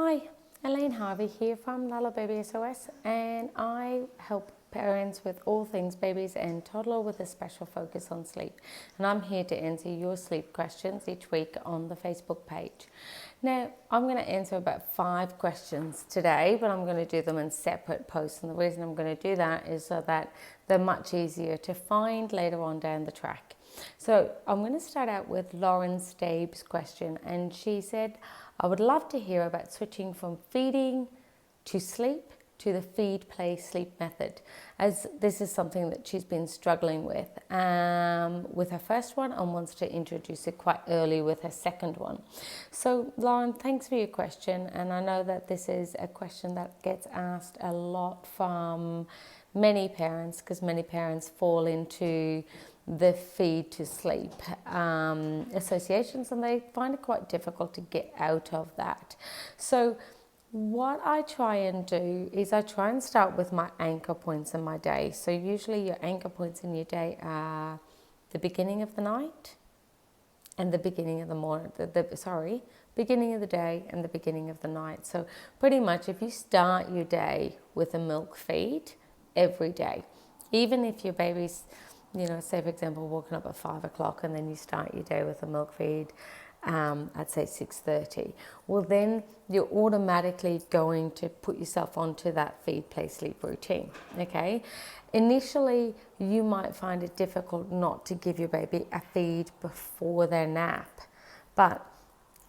Hi, Elaine Harvey here from Lullababy SOS, and I help parents with all things babies and toddler with a special focus on sleep. And I'm here to answer your sleep questions each week on the Facebook page. Now, I'm going to answer about 5 questions today, but I'm going to do them in separate posts. And the reason I'm going to do that is so that they're much easier to find later on down the track. So I'm going to start out with Lauren Stabe's question, and she said, I would love to hear about switching from feeding to sleep to the feed, play, sleep method, as this is something that she's been struggling with her first one and wants to introduce it quite early with her second one. So Lauren, thanks for your question, and I know that this is a question that gets asked a lot from many parents, because many parents fall into the feed to sleep associations, and they find it quite difficult to get out of that. So what I try and do is I try and start with my anchor points in my day. So usually your anchor points in your day are the beginning of the night and the beginning of the morning, beginning of the day and the beginning of the night. So pretty much if you start your day with a milk feed every day, even if your baby's, say for example, walking up at 5 o'clock and then you start your day with a milk feed, I'd say 6:30. Well, then you're automatically going to put yourself onto that feed, play, sleep routine, okay? Initially, you might find it difficult not to give your baby a feed before their nap. But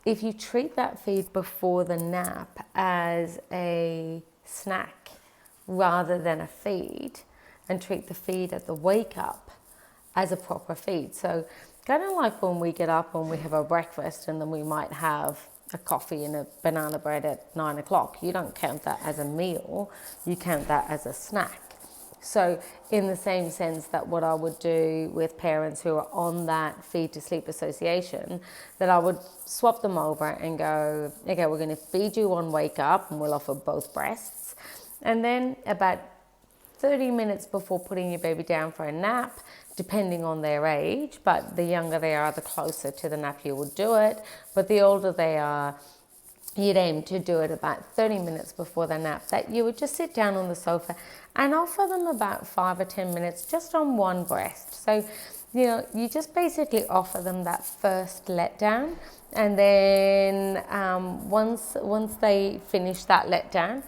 if you treat that feed before the nap as a snack rather than a feed, and treat the feed at the wake up as a proper feed. So kind of like when we get up and we have our breakfast and then we might have a coffee and a banana bread at 9 o'clock. You don't count that as a meal, you count that as a snack. So in the same sense that what I would do with parents who are on that feed to sleep association, that I would swap them over and go, okay, we're going to feed you on wake up, and we'll offer both breasts. And then about 30 minutes before putting your baby down for a nap, depending on their age, but the younger they are, the closer to the nap you would do it. But the older they are, you'd aim to do it about 30 minutes before the nap, that you would just sit down on the sofa and offer them about 5 or 10 minutes just on one breast. So, you just basically offer them that first letdown, and then once they finish that letdown,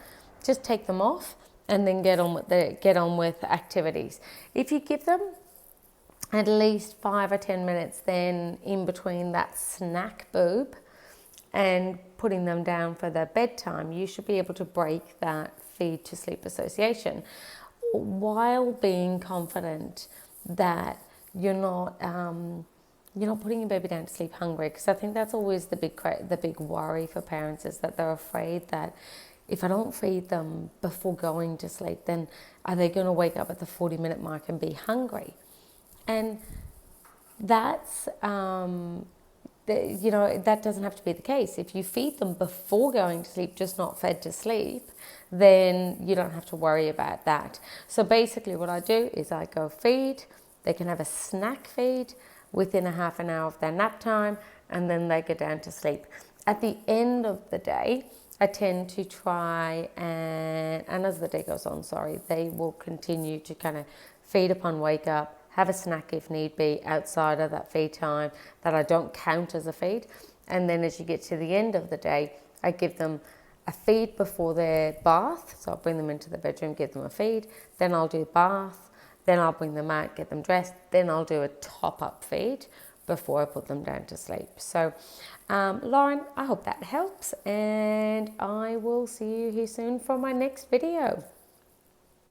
just take them off and then get on with activities. If you give them at least 5 or 10 minutes then in between that snack boob and putting them down for their bedtime, you should be able to break that feed to sleep association while being confident that you're not putting your baby down to sleep hungry. Because I think that's always the big worry for parents, is that they're afraid that if I don't feed them before going to sleep, then are they going to wake up at the 40-minute mark and be hungry? And that's, that doesn't have to be the case. If you feed them before going to sleep, just not fed to sleep, then you don't have to worry about that. So basically what I do is I go feed, they can have a snack feed within a half an hour of their nap time, and then they go down to sleep. At the end of the day, I tend to try and as the day goes on, they will continue to kind of feed upon wake up, have a snack if need be outside of that feed time that I don't count as a feed. And then as you get to the end of the day, I give them a feed before their bath. So I'll bring them into the bedroom, give them a feed, then I'll do bath, then I'll bring them out, get them dressed, then I'll do a top-up feed before I put them down to sleep. So Lauren, I hope that helps, and I will see you here soon for my next video.